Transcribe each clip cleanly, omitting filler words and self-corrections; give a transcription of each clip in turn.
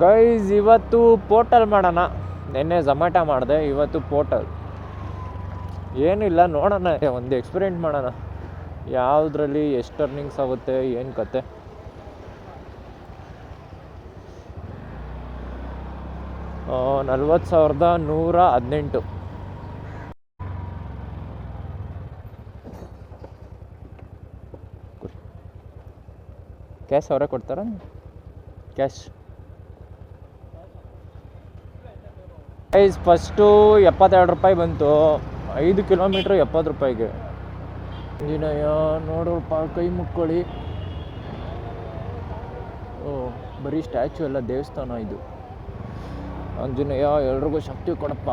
Guys ಇವತ್ತು portal ಮಾಡೋಣ. ನಿನ್ನೆ ಝೊಮ್ಯಾಟೊ ಮಾಡಿದೆ, ಇವತ್ತು ಪೋರ್ಟಲ್. ಏನಿಲ್ಲ, ನೋಡೋಣ, ಒಂದು ಎಕ್ಸ್ಪೆರಿಮೆಂಟ್ ಮಾಡೋಣ. ಯಾವುದ್ರಲ್ಲಿ ಎಷ್ಟು ಅರ್ನಿಂಗ್ಸ್ ಆಗುತ್ತೆ, ಏನು ಕತೆ. $40,118. ಕ್ಯಾಶ್ ಅವರೇ ಕೊಡ್ತಾರ? ಕ್ಯಾಶ್ ಪ್ರೈಸ್ ಫಸ್ಟು $72 ಬಂತು. 5 ಕಿಲೋಮೀಟ್ರ್ $70. ಇಂಜಿನಯ್ಯ ನೋಡ್ರಪ್ಪ, ಕೈ ಮುಕ್ಕೊಳ್ಳಿ. ಓ, ಬರೀ ಸ್ಟ್ಯಾಚು ಎಲ್ಲ, ದೇವಸ್ಥಾನ ಇದು. ಆಂಜನೇಯ ಎಲ್ರಿಗೂ ಶಕ್ತಿ ಕೊಡಪ್ಪ,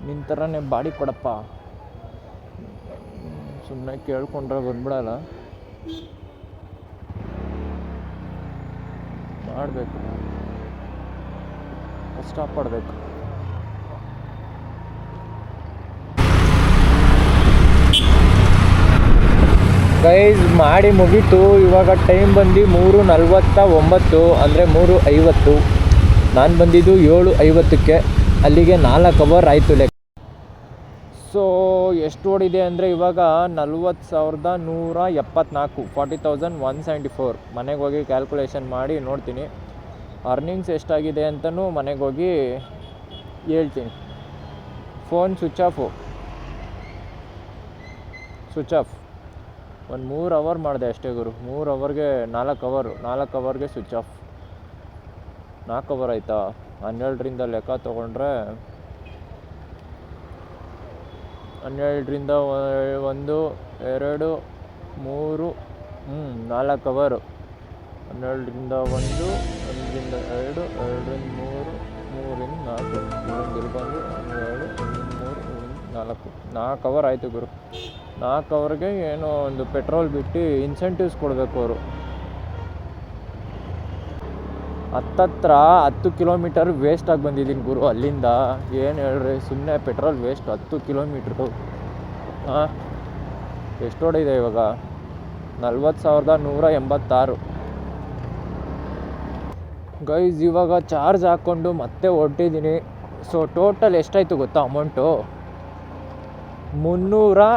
ನಿನ್ನ ಥರನೇ ಬಾಡಿ ಕೊಡಪ್ಪ. ಸುಮ್ಮನೆ ಕೇಳ್ಕೊಂಡ್ರೆ ಬಂದ್ಬಿಡಲ್ಲ, ಮಾಡಬೇಕು, ಕಷ್ಟಪಡಬೇಕು. ಗೈಸ್ ಮಾಡಿ ಮುಗೀತು. ಇವಾಗ ಟೈಮ್ ಬಂದು 3:49, ಅಂದರೆ 3:50. ನಾನು ಬಂದಿದ್ದು 7:50ಕ್ಕೆ. ಅಲ್ಲಿಗೆ 4 ಅವರ್ ಆಯಿತು ಲೆಕ್ಕ. ಸೊ ಎಷ್ಟು ಓಡಿದೆ ಅಂದರೆ ಇವಾಗ 40,174, 40,174. ಮನೆಗೆ ಹೋಗಿ ಕ್ಯಾಲ್ಕುಲೇಷನ್ ಮಾಡಿ ನೋಡ್ತೀನಿ. ಅರ್ನಿಂಗ್ಸ್ ಎಷ್ಟಾಗಿದೆ ಅಂತಲೂ ಮನೆಗೆ ಹೋಗಿ ಹೇಳ್ತೀನಿ. Phone switch off. ಒಂದು 3 ಅವರ್ ಮಾಡಿದೆ ಅಷ್ಟೇ ಗುರು. 3 ಅವರ್ಗೆ 4 ಅವರ್ಗೆ ಸ್ವಿಚ್ ಆಫ್. 4 ಅವರ್ ಆಯಿತಾ? 12ರಿಂದ ಲೆಕ್ಕ ತೊಗೊಂಡ್ರೆ 12ರಿಂದ 1, 2, 3, 4 ಅವರು. 12ರಿಂದ 1, 1ರಿಂದ 2, 2ರಿಂದ 3, 3ರಿಂದ 4, 3ರಿಂದ 12, 4 ಅವರ್ ಆಯಿತು ಗುರು. 4 ಅವರ್ಗೆ ಏನೋ ಒಂದು ಪೆಟ್ರೋಲ್ ಬಿಟ್ಟು ಇನ್ಸೆಂಟಿವ್ಸ್ ಕೊಡಬೇಕು ಅವರು. ಹತ್ತತ್ರ 10 ಕಿಲೋಮೀಟರ್ ವೇಸ್ಟಾಗಿ ಬಂದಿದ್ದೀನಿ ಗುರು ಅಲ್ಲಿಂದ. ಏನು ಹೇಳ್ರಿ, ಸುಮ್ಮನೆ ಪೆಟ್ರೋಲ್ ವೇಸ್ಟ್. 10 ಕಿಲೋಮೀಟ್ರು. ಎಷ್ಟು ಓಡಿದೆ ಇವಾಗ? 40,186. ಗೈಸ್ ಇವಾಗ ಚಾರ್ಜ್ ಹಾಕ್ಕೊಂಡು ಮತ್ತೆ ಹೊರಟಿದ್ದೀನಿ. ಸೊ ಟೋಟಲ್ ಎಷ್ಟಾಯಿತು ಗೊತ್ತಾ ಅಮೌಂಟು? 300.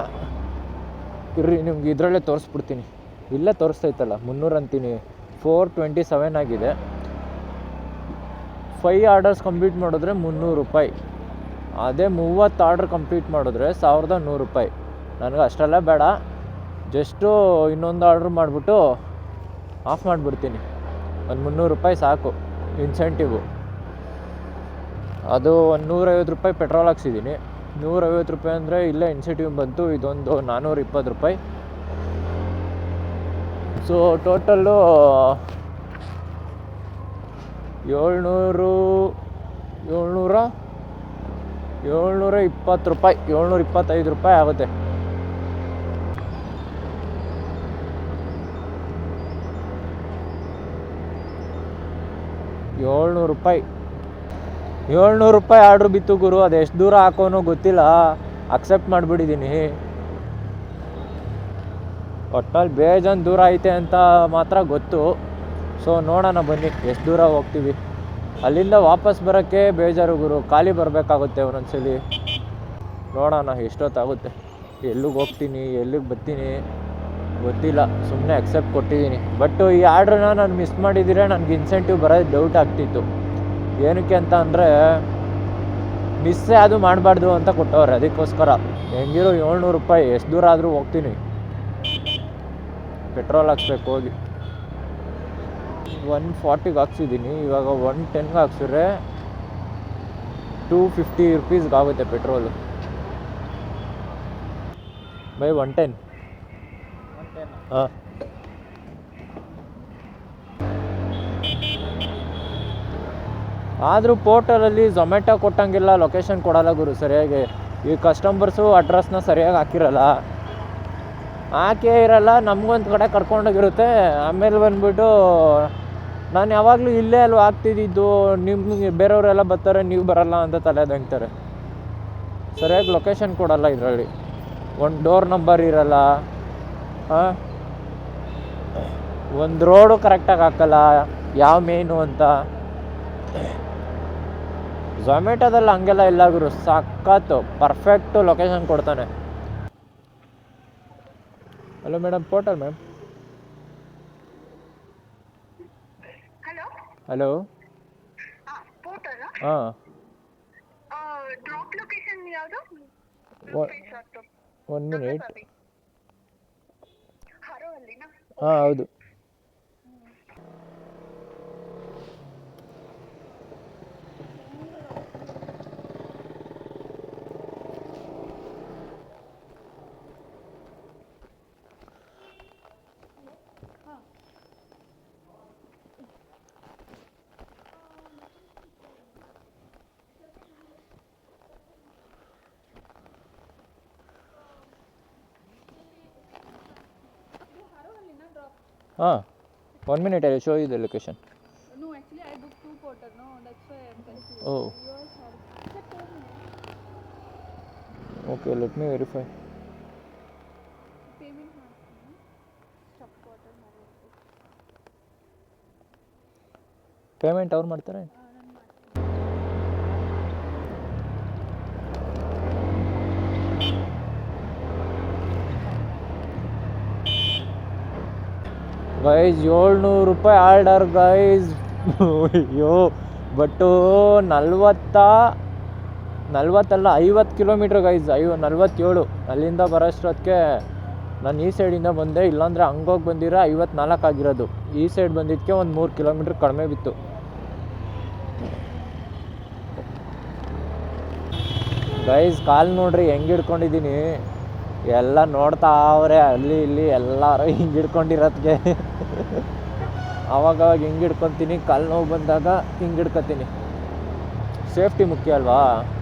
ಇರ್ರಿ, ನಿಮ್ಗೆ ಇದರಲ್ಲೇ ತೋರಿಸ್ಬಿಡ್ತೀನಿ. ಇಲ್ಲೇ ತೋರಿಸ್ತೈತಲ್ಲ, 300 ಅಂತೀನಿ. 427 ಆಗಿದೆ. 5 ಆರ್ಡರ್ಸ್ ಕಂಪ್ಲೀಟ್ ಮಾಡಿದ್ರೆ $300. ಅದೇ 30 ಆರ್ಡರ್ ಕಂಪ್ಲೀಟ್ ಮಾಡಿದ್ರೆ $1,100. ನನಗೆ ಅಷ್ಟೆಲ್ಲ ಬೇಡ, ಜಸ್ಟು ಇನ್ನೊಂದು ಆರ್ಡ್ರ್ ಮಾಡಿಬಿಟ್ಟು ಆಫ್ ಮಾಡಿಬಿಡ್ತೀನಿ. ಒಂದು $300 ಸಾಕು ಇನ್ಸೆಂಟಿವು. ಅದು ಒಂದು $150 ಪೆಟ್ರೋಲ್ ಹಾಕ್ಸಿದ್ದೀನಿ. $150 ಅಂದರೆ ಇಲ್ಲೇ ಇನ್ಸೆಂಟಿವ್ ಬಂತು. ಇದೊಂದು $420. ಸೊ ಟೋಟಲ್ಲು $725 $725 ಆಗುತ್ತೆ. $700 ಆರ್ಡ್ರ್ ಬಿತ್ತು ಗುರು. ಅದು ಎಷ್ಟು ದೂರ ಹಾಕೋನೋ ಗೊತ್ತಿಲ್ಲ, ಅಕ್ಸೆಪ್ಟ್ ಮಾಡಿಬಿಟ್ಟಿದ್ದೀನಿ. ಒಟ್ನಲ್ಲಿ ಬೇಜಾನ್ ದೂರ ಐತೆ ಅಂತ ಮಾತ್ರ ಗೊತ್ತು. ಸೊ ನೋಡೋಣ ಬನ್ನಿ ಎಷ್ಟು ದೂರ ಹೋಗ್ತೀವಿ. ಅಲ್ಲಿಂದ ವಾಪಸ್ ಬರೋಕ್ಕೆ ಬೇಜಾರು ಗುರು, ಖಾಲಿ ಬರಬೇಕಾಗುತ್ತೆ ಒಂದೊಂದ್ಸಲಿ. ನೋಡೋಣ ಎಷ್ಟೊತ್ತಾಗುತ್ತೆ, ಎಲ್ಲಿಗೆ ಹೋಗ್ತೀನಿ, ಎಲ್ಲಿಗೆ ಬರ್ತೀನಿ ಗೊತ್ತಿಲ್ಲ. ಸುಮ್ಮನೆ ಅಕ್ಸೆಪ್ಟ್ ಕೊಟ್ಟಿದ್ದೀನಿ. ಬಟ್ ಈ ಆರ್ಡ್ರನ್ನ ನಾನು ಮಿಸ್ ಮಾಡಿದರೆ ನನಗೆ ಇನ್ಸೆಂಟಿವ್ ಬರೋದು ಡೌಟ್ ಆಗ್ತಿತ್ತು. ಏನಕ್ಕೆ ಅಂತ ಅಂದರೆ ಮಿಸ್ಸೇ ಅದು ಮಾಡಬಾರ್ದು ಅಂತ ಕೊಟ್ಟವ್ರೆ. ಅದಕ್ಕೋಸ್ಕರ ಹೆಂಗಿರೋ $700 ಎಷ್ಟು ದೂರ ಆದರೂ ಹೋಗ್ತೀನಿ. ಪೆಟ್ರೋಲ್ ಹಾಕ್ಸ್ಬೇಕು ಹೋಗಿ. 140ಗೆ ಹಾಕ್ಸಿದ್ದೀನಿ. ಇವಾಗ 110ಗೆ ಹಾಕ್ಸಿದ್ರೆ $250 ಆಗುತ್ತೆ ಪೆಟ್ರೋಲು. ಬೈ 110. ಹಾಂ, ಆದರೂ ಪೋರ್ಟಲಲ್ಲಿ ಝೊಮ್ಯಾಟೊ ಕೊಟ್ಟಂಗಿಲ್ಲ ಲೊಕೇಶನ್ ಕೊಡಲ್ಲ ಗುರು ಸರಿಯಾಗಿ. ಈ ಕಸ್ಟಮರ್ಸು ಅಡ್ರೆಸ್ನ ಸರಿಯಾಗಿ ಹಾಕಿರಲ್ಲ, ಹಾಕೇ ಇರಲ್ಲ. ನಮಗೊಂದು ಕಡೆ ಕರ್ಕೊಂಡೋಗಿರುತ್ತೆ. ಆಮೇಲೆ ಬಂದುಬಿಟ್ಟು ನಾನು ಯಾವಾಗಲೂ ಇಲ್ಲೇ ಅಲ್ವ ಆಗ್ತಿದ್ದಿದ್ದು, ನಿಮ್ಗೆ ಬೇರೆಯವರೆಲ್ಲ ಬರ್ತಾರೆ, ನೀವು ಬರಲ್ಲ ಅಂತ ತಲೆದಂಗ್ತಾರೆ. ಸರಿಯಾಗಿ ಲೊಕೇಶನ್ ಕೊಡಲ್ಲ ಇದರಲ್ಲಿ. ಒಂದು ಡೋರ್ ನಂಬರ್ ಇರಲ್ಲ, ಒಂದು ರೋಡು ಕರೆಕ್ಟಾಗಿ ಹಾಕಲ್ಲ. ಯಾವ ಮೇನು ಅಂತ. ಝೊಮ್ಯಾಟೋದಲ್ಲಿ ಹಂಗೆಲ್ಲ ಇಲ್ಲ ಗುರು, ಸಖತ್ತು ಪರ್ಫೆಕ್ಟು ಲೊಕೇಶನ್ ಕೊಡ್ತಾನೆ. Hello madam, Porter ma'am. Hello. ಹಾಂ, ಒನ್ ಮಿನಿಟ್. ಹಾಂ ಹೌದು. ಹಾಂ, 1 minute, I will show you the location. No, actually I booked 2 porter, no, that's why I'm confused. Oh, Yours are... okay, let me verify. Payment ಮಾಡ್ತೀನಿ. Sub porter ಮಾಡಿರ್ತೀನಿ. Payment ಅವ್ರು ಮಾಡ್ತಾರೆ. ನಾನು ಮಾಡ್ತೀನಿ. ಗೈಸ್ 700 ರೂಪಾಯಿ ಆರ್ಡರ್ ಗೈಸ್. ಅಯ್ಯೋ, but 40 50 kilometre guys. 47 ಅಲ್ಲಿಂದ ಬರೋಷ್ಟೊತ್ತಿಗೆ ನಾನು ಈ ಸೈಡಿಂದ ಬಂದೆ, ಇಲ್ಲಾಂದರೆ ಹಂಗೋಗಿ ಬಂದಿರೋ 54 ಆಗಿರೋದು. ಈ ಸೈಡ್ ಬಂದಿದ್ದಕ್ಕೆ ಒಂದು 3 ಕಿಲೋಮೀಟ್ರ್ ಕಡಿಮೆ ಬಿತ್ತು. ಗೈಸ್ ಕಾಲು ನೋಡ್ರಿ ಹೆಂಗೆ ಹಿಡ್ಕೊಂಡಿದ್ದೀನಿ, ಎಲ್ಲ ನೋಡ್ತಾ ಅವರೇ ಅಲ್ಲಿ ಇಲ್ಲಿ ಎಲ್ಲರೂ ಹಿಂಗೆ ಹಿಡ್ಕೊಂಡಿರೋದಕ್ಕೆ. ಅವಾಗವಾಗ ಹಿಂಗೆ ಹಿಡ್ಕೊತೀನಿ, ಕಾಲು ನೋವು ಬಂದಾಗ ಹಿಂಗೆ ಹಿಡ್ಕೊತೀನಿ. ಸೇಫ್ಟಿ ಮುಖ್ಯ ಅಲ್ವಾ,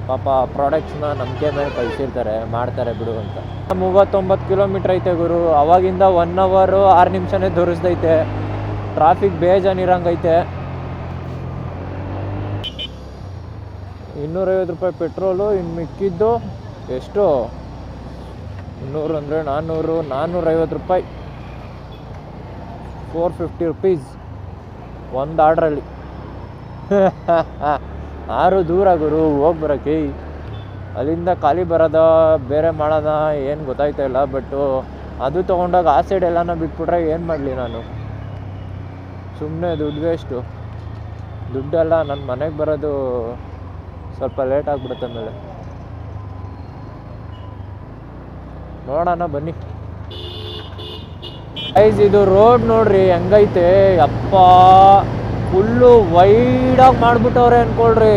ಪಾಪ ಪ್ರಾಡಕ್ಟ್ಸ್ನ ನಂಬಿಕೆ ಮೇಲೆ ಕಳಿಸಿರ್ತಾರೆ, ಮಾಡ್ತಾರೆ ಬಿಡು ಅಂತ. 39 ಕಿಲೋಮೀಟ್ರ್ ಐತೆ ಗುರು. ಅವಾಗಿಂದ 1 hour 6 ನಿಮಿಷನೇ ತೋರಿಸ್ದೈತೆ. ಟ್ರಾಫಿಕ್ ಬೇಜಾನಿರಂಗೈತೆ. 250 ರೂಪಾಯಿ ಪೆಟ್ರೋಲು. ಇನ್ನು ಮಿಕ್ಕಿದ್ದು ಎಷ್ಟು, 200 ಅಂದರೆ 400, 450 ರೂಪಾಯಿ, 450 ರುಪೀಸ್ ಒಂದು ಆರ್ಡ್ರಲ್ಲಿ. 6 ದೂರ ಗುರು ಹೋಗಿ ಬರೋಕ್ಕೆ. ಅಲ್ಲಿಂದ ಖಾಲಿ ಬರೋದ ಬೇರೆ ಮಾಡೋದ ಏನು ಗೊತ್ತಾಯ್ತಾ ಇಲ್ಲ. ಬಟ್ಟು ಅದು ತೊಗೊಂಡಾಗ ಆ ಸೈಡ್ ಎಲ್ಲನ ಬಿಟ್ಬಿಟ್ರೆ ಏನು ಮಾಡಲಿ ನಾನು. ಸುಮ್ಮನೆ ದುಡ್ಡು ವೇಸ್ಟು. ದುಡ್ಡೆಲ್ಲ ನನ್ನ ಮನೆಗೆ ಬರೋದು ಸ್ವಲ್ಪ ಲೇಟ್ ಆಗಿಬಿಡುತ್ತೆ. ಆಮೇಲೆ ನೋಡೋಣ ಬನ್ನಿ. ಗೈಸ್ ಇದು ರೋಡ್ ನೋಡ್ರಿ ಹೆಂಗೈತೆ, ಅಪ್ಪ ಫುಲ್ಲು ವೈಡಾಗಿ ಮಾಡಿಬಿಟ್ಟವ್ರೆ ಅಂದ್ಕೊಳ್ರಿ.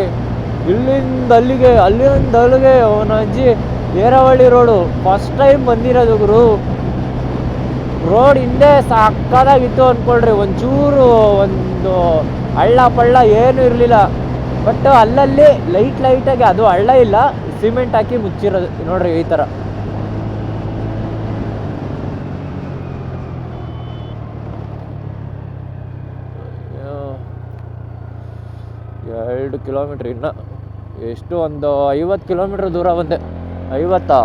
ಇಲ್ಲಿಂದ ಅಲ್ಲಿಗೆ, ಅಲ್ಲಿಂದ ಅಲ್ಲಿಗೆ. ಅವನ ಅಜ್ಜಿ ಏರವಳ್ಳಿ ರೋಡು ಫಸ್ಟ್ ಟೈಮ್ ಬಂದಿರೋದು ಗುರು. ರೋಡ್ ಹಿಂದೆ ಸಕ್ಕದಾಗಿತ್ತು ಅಂದ್ಕೊಳ್ರಿ. ಒಂಚೂರು ಒಂದು ಹಳ್ಳ ಪಳ್ಳ ಏನೂ ಇರಲಿಲ್ಲ. ಬಟ್ ಅಲ್ಲಲ್ಲಿ ಲೈಟಾಗಿ, ಅದು ಹಳ್ಳ ಇಲ್ಲ, ಸಿಮೆಂಟ್ ಹಾಕಿ ಮುಚ್ಚಿರೋದು ನೋಡ್ರಿ ಈ ಥರ. ಎರಡು ಕಿಲೋಮೀಟ್ರ್ ಇನ್ನು ಎಷ್ಟು, ಒಂದು 50 ಕಿಲೋಮೀಟ್ರ್ ದೂರ ಬಂದೆ. 50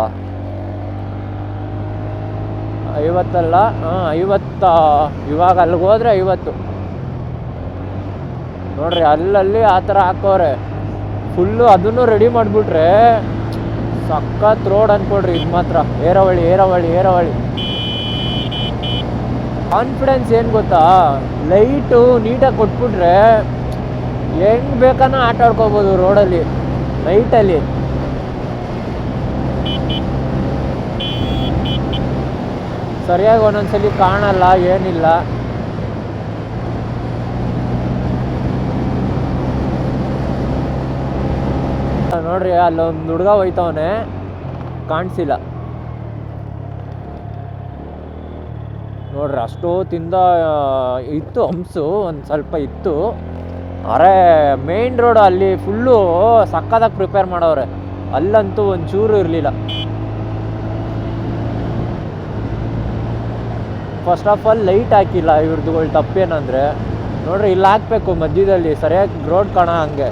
50 ಹಾಂ 50. ಇವಾಗ ಅಲ್ಲಿಗೆ ಹೋದರೆ 50 ನೋಡ್ರಿ. ಅಲ್ಲಲ್ಲಿ ಆ ಥರ ಹಾಕೋರೆ ಫುಲ್ಲು. ಅದನ್ನು ರೆಡಿ ಮಾಡಿಬಿಟ್ರೆ ಸಖತ್ ರೋಡ್ ಅಂದ್ಕೊಡ್ರಿ. ಇದು ಮಾತ್ರ ಏರವಳ್ಳಿ. ಕಾನ್ಫಿಡೆನ್ಸ್ ಏನು ಗೊತ್ತಾ, ಲೈಟು ನೀಟಾಗಿ ಕೊಟ್ಬಿಟ್ರೆ ಹೆಂಗೆ ಬೇಕಾನ ಆಟ ಆಡ್ಕೋಬೋದು ರೋಡಲ್ಲಿ ನೈಟಲ್ಲಿ. ಸರಿಯಾಗಿ ಒಂದೊಂದ್ಸಲಿ ಕಾಣಲ್ಲ, ಏನಿಲ್ಲ. ನೋಡ್ರಿ ಅಲ್ಲೊಂದು ಹುಡುಗ ಹೋಯ್ತವನೆ, ಕಾಣಿಸಿಲ್ಲ ನೋಡ್ರಿ. ಅಷ್ಟೊತ್ತಿಂದ ಇತ್ತು ಹಂಸು, ಒಂದು ಸ್ವಲ್ಪ ಇತ್ತು. ಅರೆ ಮೇನ್ ರೋಡ್ ಅಲ್ಲಿ ಫುಲ್ಲು ಸಕ್ಕದಾಗಿ ಪ್ರಿಪೇರ್ ಮಾಡವ್ರೆ. ಅಲ್ಲಂತೂ ಒಂಚೂರು ಇರಲಿಲ್ಲ. ಫಸ್ಟ್ ಆಫ್ ಆಲ್ ಲೈಟ್ ಹಾಕಿಲ್ಲ ಇವ್ರದ್ದುಗಳು. ತಪ್ಪೇನಂದರೆ ನೋಡ್ರಿ, ಇಲ್ಲಿ ಹಾಕಬೇಕು ಮಧ್ಯದಲ್ಲಿ, ಸರಿಯಾಗಿ ರೋಡ್ ಕಾಣ ಹಂಗೆ.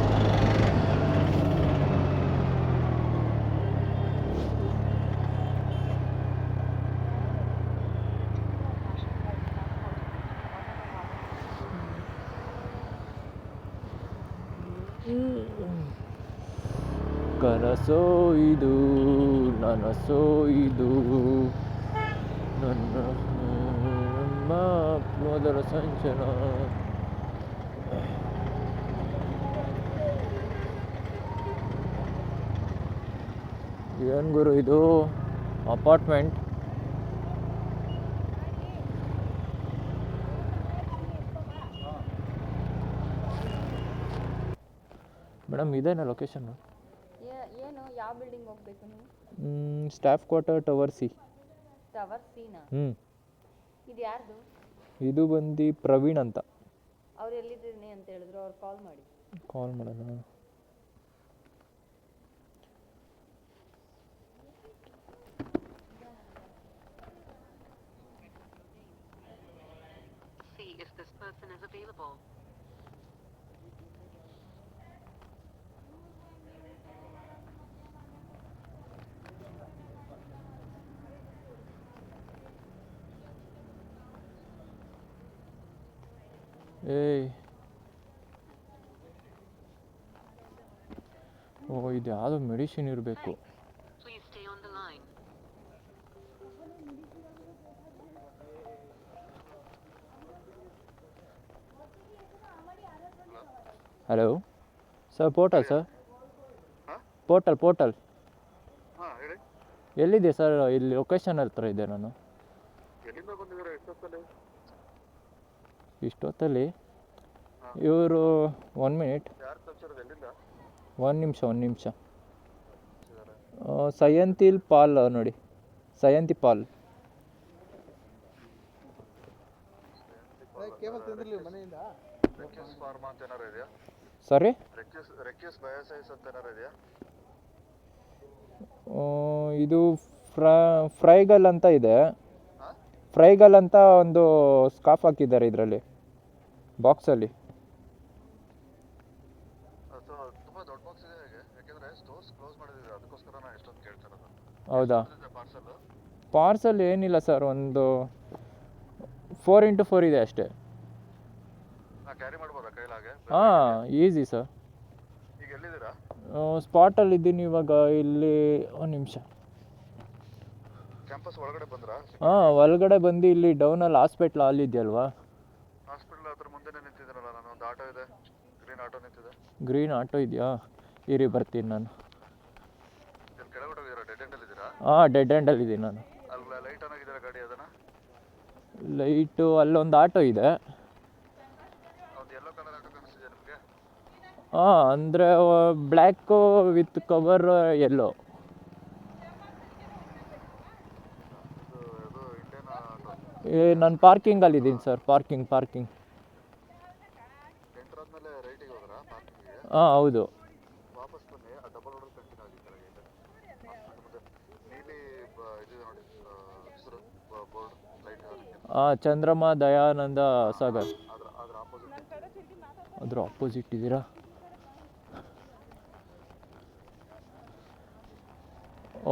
ಕನಸೋ ಇದು ನನಸೋ ಇದು ನನ್ನ ನಮ್ಮ ಮೊದಲ ಸಂಚನ. ಏನು ಗುರು ಇದು ಅಪಾರ್ಟ್ಮೆಂಟ್? ಮೇಡಮ್ ಇದೇನಾ ಲೊಕೇಶನ್ನು? ಏನು ಯಾವ ಬಿಲ್ಡಿಂಗ್ ಹೋಗ್ಬೇಕು ನೀವು? Staff quarter tower C. Tower ಸಿನಾ? ಇದು ಯಾರ್ದು? ಇದು ಬಂದು ಪ್ರವೀಣ್ ಅಂತ. ಅವ್ರು ಎಲ್ಲಿದ್ದೀನಿ ಅಂತ ಹೇಳಿದ್ರು, ಅವ್ರು ಕಾಲ್ ಮಾಡಿ. ಕಾಲ್ ಮಾಡೋಣ. See if this person is available. ಏಯ್ ಓ ಇದು ಯಾವುದೋ ಮೆಡಿಸಿನ್ ಇರಬೇಕು. Please stay on the line. Hello sir, portal sir, portal ಎಲ್ಲಿದೆ ಸರ್? ಇಲ್ಲಿ ಲೊಕೇಶನ್ ಹತ್ರ ಇದೆ ನಾನು. ಇಷ್ಟೊತ್ತಲ್ಲಿ ಇವರು 1 ಮಿನಿಟ್, 1 ನಿಮಿಷ. ಸಯಂತಿಲ್ ಪಾಲ್ ನೋಡಿ, ಸಯಂತಿ ಪಾಲ್. ಸಾರಿ, ಇದು ಫ್ರೈಗಲ್ ಅಂತ ಇದೆ. ಫ್ರೈಗಲ್ ಅಂತ ಒಂದು ಸ್ಕಾಫ್ ಹಾಕಿದ್ದಾರೆ ಇದರಲ್ಲಿ ಬಾಕ್ಸಲ್ಲಿ. ಹೌದಾ? ಪಾರ್ಸಲ್ ಏನಿಲ್ಲ ಸರ್, ಒಂದು 4x4 ಇದೆ ಅಷ್ಟೇ. ಹಾಂ, ಈಸಿ ಸರ್. ಸ್ಪಾಟಲ್ಲಿ ಇದ್ದೀನಿ ಇವಾಗ. ಇಲ್ಲಿ 1 ನಿಮಿಷ. ಹಾಂ, ಒಳಗಡೆ ಬಂದು ಇಲ್ಲಿ ಡೌನಲ್ಲಿ ಹಾಸ್ಪಿಟ್ಲ್ ಹಾಲ್ ಇದೆಯಲ್ವಾ? ಗ್ರೀನ್ ಆಟೋ ಇದೆಯಾ? ಇರಿ ಬರ್ತೀನಿ ನಾನು. ಹಾಂ, ಡೆಡ್ ಎಂಡಲ್ಲಿದ್ದೀನಿ ನಾನು. ಲೈಟು ಅಲ್ಲೊಂದು ಆಟೋ ಇದೆ. ಹಾಂ, ಅಂದರೆ ಬ್ಲ್ಯಾಕು ವಿತ್ ಕವರ್ ಯೆಲ್ಲೋ. ನಾನು ಪಾರ್ಕಿಂಗಲ್ಲಿದ್ದೀನಿ ಸರ್, ಪಾರ್ಕಿಂಗ್. ಹಾಂ, ಹೌದು. ಹಾಂ, ಚಂದ್ರಮ್ಮ ದಯಾನಂದ ಸಾಗರ್. ಅದ್ರ ಆಪೋಸಿಟ್ ಇದ್ದೀರಾ?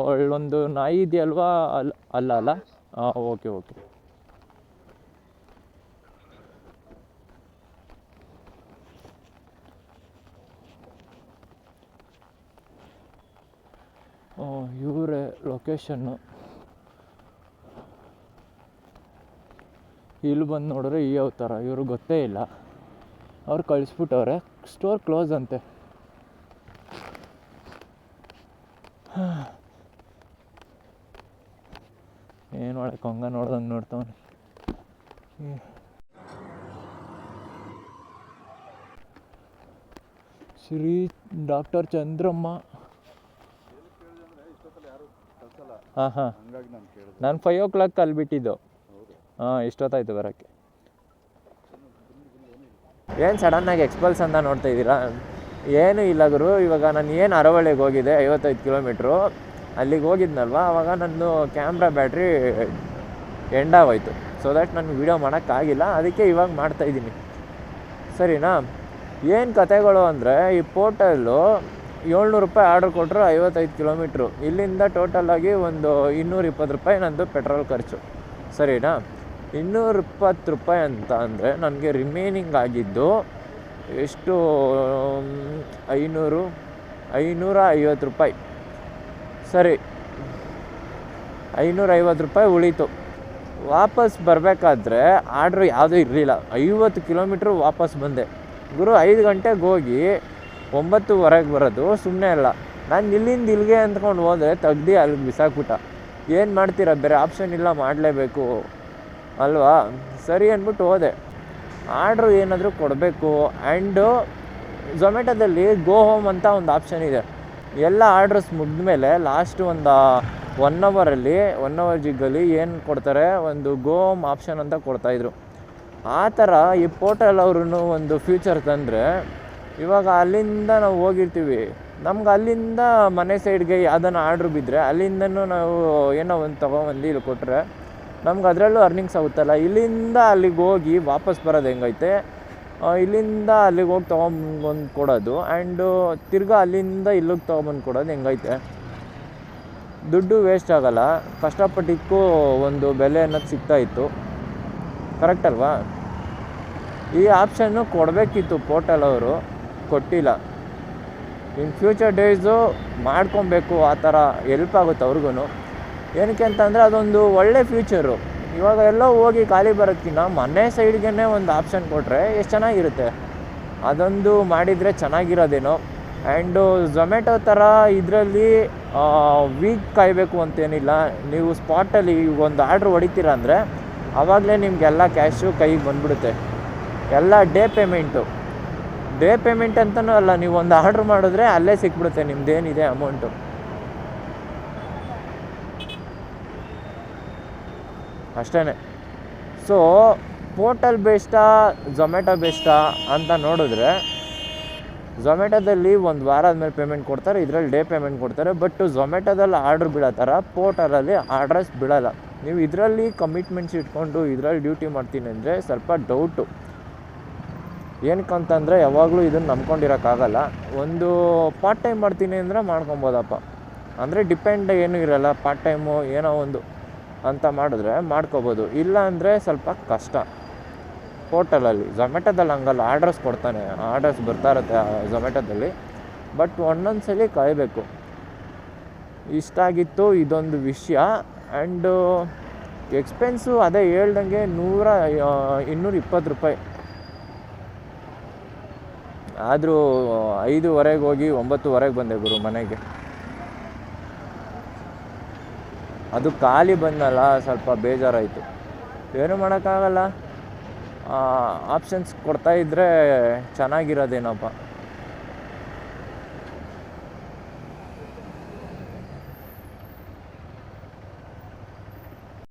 ಒಳ್ಳೊಂದು ನಾಯಿ ಇದೆಯಲ್ವಾ? ಅಲ್ಲ. ಹಾಂ, ಓಕೆ. ಇವರೇ ಲೊಕೇಶನ್ನು. ಇಲ್ಲಿ ಬಂದು ನೋಡಿದ್ರೆ ಈ ಅವತಾರ. ಇವರು ಗೊತ್ತೇ ಇಲ್ಲ, ಅವ್ರು ಕಳಿಸ್ಬಿಟ್ಟವ್ರೆ. ಸ್ಟೋರ್ ಕ್ಲೋಸ್ ಅಂತೆ. ಏನು ಮಾಡಕ್ಕೆ, ಹಂಗ ನೋಡ್ದಂಗೆ ನೋಡ್ತಾವನೆ. ಶ್ರೀ ಡಾಕ್ಟರ್ ಚಂದ್ರಮ್ಮ. ಹಾಂ, ನಾನು 5 o'clock ಅಲ್ಲಿ ಬಿಟ್ಟಿದ್ದು. ಹಾಂ, ಇಷ್ಟೊತ್ತಾಯ್ತು ಬರೋಕ್ಕೆ. ಏನು ಸಡನ್ನಾಗಿ ಎಕ್ಸ್ಪಲ್ಸ್ ಅಂತ ನೋಡ್ತಾ ಇದ್ದೀರಾ? ಏನೂ ಇಲ್ಲ ಗುರು. ಇವಾಗ ನಾನು ಏನು ಅರವಳ್ಳಿಗೆ ಹೋಗಿದ್ದೆ, 55 ಕಿಲೋಮೀಟ್ರು. ಅಲ್ಲಿಗೆ ಹೋಗಿದ್ನಲ್ವ, ಆವಾಗ ನನ್ನ ಕ್ಯಾಮ್ರಾ ಬ್ಯಾಟ್ರಿ ಎಂಡಾಗೋಯ್ತು. ಸೊ ದ್ಯಾಟ್ ನಾನು ವೀಡಿಯೋ ಮಾಡೋಕ್ಕಾಗಿಲ್ಲ. ಅದಕ್ಕೆ ಇವಾಗ ಮಾಡ್ತಾಯಿದ್ದೀನಿ, ಸರಿನಾ? ಏನು ಕತೆಗಳು ಅಂದರೆ, ಈ ಪೋರ್ಟಲ್ಲು 700 ರೂಪಾಯಿ ಆರ್ಡ್ರ್ ಕೊಟ್ಟರು, 55 ಕಿಲೋಮೀಟ್ರು. ಇಲ್ಲಿಂದ ಟೋಟಲಾಗಿ ಒಂದು 220 ರೂಪಾಯಿ ನಂದು ಪೆಟ್ರೋಲ್ ಖರ್ಚು, ಸರಿನಾ? 220 ರೂಪಾಯಿ ಅಂತ ಅಂದರೆ ನನಗೆ ರಿಮೈನಿಂಗ್ ಆಗಿದ್ದು ಎಷ್ಟು 550 ರೂಪಾಯಿ, ಸರಿ 550 ರೂಪಾಯಿ ಉಳೀತು. ವಾಪಸ್ ಬರಬೇಕಾದ್ರೆ ಆರ್ಡ್ರ್ ಯಾವುದೂ ಇರಲಿಲ್ಲ. 50 ಕಿಲೋಮೀಟ್ರ್ ವಾಪಸ್ ಬಂದೆ ಗುರು. 5 ಗಂಟೆಗೆ ಹೋಗಿ 9:15 ಬರೋದು ಸುಮ್ಮನೆ ಅಲ್ಲ. ನಾನು ಇಲ್ಲಿಂದ ಇಲ್ಲಿಗೆ ಅಂದ್ಕೊಂಡು ಹೋದರೆ ತೆಗ್ದು ಅಲ್ಲಿಗೆ ಬಿಸಾಕ್ಬಿಟ್ಟ. ಏನು ಮಾಡ್ತೀರಾ, ಬೇರೆ ಆಪ್ಷನ್ ಇಲ್ಲ, ಮಾಡಲೇಬೇಕು ಅಲ್ವಾ. ಸರಿ ಅಂದ್ಬಿಟ್ಟು ಹೋದೆ. ಆರ್ಡ್ರು ಏನಾದರೂ ಕೊಡಬೇಕು. ಆ್ಯಂಡು ಝೊಮ್ಯಾಟೋದಲ್ಲಿ ಗೋ ಹೋಮ್ ಅಂತ ಒಂದು ಆಪ್ಷನ್ ಇದೆ. ಎಲ್ಲ ಆರ್ಡ್ರಸ್ ಮುಗಿದ್ಮೇಲೆ ಲಾಸ್ಟ್ ಒಂದು 1 ಅವರಲ್ಲಿ 1 ಅವರ್ ಜಿಗ್ಗಲ್ಲಿ ಏನು ಕೊಡ್ತಾರೆ, ಒಂದು ಗೋ ಹೋಮ್ ಆಪ್ಷನ್ ಅಂತ ಕೊಡ್ತಾಯಿದ್ರು. ಆ ಥರ ಈ ಪೋರ್ಟಲ್ ಅವ್ರೂ ಒಂದು ಫ್ಯೂಚರ್ ತಂದರೆ, ಇವಾಗ ಅಲ್ಲಿಂದ ನಾವು ಹೋಗಿರ್ತೀವಿ, ನಮ್ಗೆ ಅಲ್ಲಿಂದ ಮನೆ ಸೈಡ್ಗೆ ಯಾವುದನ್ನು ಆರ್ಡ್ರ್ ಬಿದ್ದರೆ ಅಲ್ಲಿಂದನೂ ನಾವು ಏನೋ ಒಂದು ತೊಗೊಂಬಂದು ಇಲ್ಲಿ ಕೊಟ್ಟರೆ ನಮ್ಗೆ ಅದರಲ್ಲೂ ಅರ್ನಿಂಗ್ಸ್ ಆಗುತ್ತಲ್ಲ. ಇಲ್ಲಿಂದ ಅಲ್ಲಿಗೆ ಹೋಗಿ ವಾಪಸ್ ಬರೋದು ಹೆಂಗೈತೆ, ಇಲ್ಲಿಂದ ಅಲ್ಲಿಗೆ ಹೋಗಿ ತೊಗೊಂಬಂದು ಕೊಡೋದು, ಆ್ಯಂಡು ತಿರ್ಗಾ ಅಲ್ಲಿಂದ ಇಲ್ಲಿಗೆ ತೊಗೊಂಬಂದು ಕೊಡೋದು ಹೆಂಗೈತೆ. ದುಡ್ಡು ವೇಸ್ಟ್ ಆಗೋಲ್ಲ, ಕಷ್ಟಪಟ್ಟಿದ್ದಕ್ಕೂ ಒಂದು ಬೆಲೆ ಅನ್ನೋದು ಸಿಗ್ತಾಯಿತ್ತು. ಕರೆಕ್ಟ್ ಅಲ್ವಾ. ಈ ಆಪ್ಷನ್ನು ಕೊಡಬೇಕಿತ್ತು ಪೋರ್ಟಲ್ ಅವರು, ಕೊಟ್ಟಿಲ್ಲ. ಇನ್ ಫ್ಯೂಚರ್ ಡೇಸು ಮಾಡ್ಕೊಬೇಕು. ಆ ಥರ ಎಲ್ಪ್ ಆಗುತ್ತೆ ಅವ್ರಿಗೂ. ಏನಕ್ಕೆ ಅಂತಂದರೆ ಅದೊಂದು ಒಳ್ಳೆ ಫ್ಯೂಚರು. ಇವಾಗ ಎಲ್ಲೋ ಹೋಗಿ ಖಾಲಿ ಬರೋಕ್ಕಿಂತ ಮನೆ ಸೈಡ್ಗೆ ಒಂದು ಆಪ್ಷನ್ ಕೊಟ್ಟರೆ ಎಷ್ಟು ಚೆನ್ನಾಗಿರುತ್ತೆ. ಅದೊಂದು ಮಾಡಿದರೆ ಚೆನ್ನಾಗಿರೋದೇನೋ. ಆ್ಯಂಡು ಝೊಮ್ಯಾಟೊ ಥರ ಇದರಲ್ಲಿ ವೀಕ್ ಕಾಯಬೇಕು ಅಂತೇನಿಲ್ಲ. ನೀವು ಸ್ಪಾಟಲ್ಲಿ ಒಂದು ಆರ್ಡ್ರ್ ಹೊಡಿತೀರ ಅಂದರೆ ಆವಾಗಲೇ ನಿಮಗೆಲ್ಲ ಕ್ಯಾಶು ಕೈಗೆ ಬಂದ್ಬಿಡುತ್ತೆ. ಎಲ್ಲ ಡೇ ಪೇಮೆಂಟ್ ಅಂತಲೂ ಅಲ್ಲ, ನೀವು ಒಂದು ಆರ್ಡ್ರ್ ಮಾಡಿದ್ರೆ ಅಲ್ಲೇ ಸಿಕ್ಬಿಡುತ್ತೆ ನಿಮ್ಮದೇನಿದೆ ಅಮೌಂಟು. ಅಷ್ಟೇ. ಸೊ ಪೋರ್ಟಲ್ ಬೆಸ್ಟಾ ಝೊಮ್ಯಾಟೊ ಬೆಸ್ಟಾ ಅಂತ ನೋಡಿದ್ರೆ, ಝೊಮ್ಯಾಟೊದಲ್ಲಿ 1 ವಾರ ಆದಮೇಲೆ ಪೇಮೆಂಟ್ ಕೊಡ್ತಾರೆ, ಇದರಲ್ಲಿ ಡೇ ಪೇಮೆಂಟ್ ಕೊಡ್ತಾರೆ. ಬಟ್ ಝೊಮ್ಯಾಟೊದಲ್ಲಿ ಆರ್ಡ್ರ್ ಬೀಳೋ ಥರ ಪೋರ್ಟಲಲ್ಲಿ ಆರ್ಡ್ರಸ್ ಬೀಳಲ್ಲ. ನೀವು ಇದರಲ್ಲಿ ಕಮಿಟ್ಮೆಂಟ್ಸ್ ಇಟ್ಕೊಂಡು ಇದರಲ್ಲಿ ಡ್ಯೂಟಿ ಮಾಡ್ತೀನಿ ಅಂದರೆ ಸ್ವಲ್ಪ ಡೌಟು. ಏನಕ್ಕಂತಂದರೆ ಯಾವಾಗಲೂ ಇದನ್ನು ನಂಬ್ಕೊಂಡಿರೋಕ್ಕಾಗಲ್ಲ. ಒಂದು ಪಾರ್ಟ್ ಟೈಮ್ ಮಾಡ್ತೀನಿ ಅಂದರೆ ಮಾಡ್ಕೊಬೋದಪ್ಪ, ಅಂದರೆ ಡಿಪೆಂಡ್ ಏನೂ ಇರೋಲ್ಲ. ಪಾರ್ಟ್ ಟೈಮು ಏನೋ ಒಂದು ಅಂತ ಮಾಡಿದ್ರೆ ಮಾಡ್ಕೋಬೋದು. ಇಲ್ಲ ಅಂದರೆ ಸ್ವಲ್ಪ ಕಷ್ಟ ಪೋರ್ಟಲಲ್ಲಿ. ಝೊಮ್ಯಾಟೊದಲ್ಲಿ ಹಂಗಲ್ಲ, ಆರ್ಡ್ರಸ್ ಕೊಡ್ತಾನೆ, ಆರ್ಡರ್ಸ್ ಬರ್ತಾ ಇರುತ್ತೆ ಝೊಮ್ಯಾಟೊದಲ್ಲಿ. ಬಟ್ ಒಂದೊಂದು ಸಲ ಕಾಯಬೇಕು. ಇಷ್ಟ ಆಗಿತ್ತು ಇದೊಂದು ವಿಷಯ. ಆ್ಯಂಡು ಎಕ್ಸ್ಪೆನ್ಸು ಅದೇ ಹೇಳ್ದಂಗೆ 220 ರೂಪಾಯಿ. ಆದರೂ 5:15 ಹೋಗಿ 9:15 ಬಂದೆ ಗುರು ಮನೆಗೆ. ಅದು ಖಾಲಿ ಬಂದಲ್ಲ, ಸ್ವಲ್ಪ ಬೇಜಾರಾಯಿತು. ಏನೂ ಮಾಡೋಕ್ಕಾಗಲ್ಲ. ಆಪ್ಷನ್ಸ್ ಕೊಡ್ತಾಯಿದ್ರೆ ಚೆನ್ನಾಗಿರೋದೇನಪ್ಪ.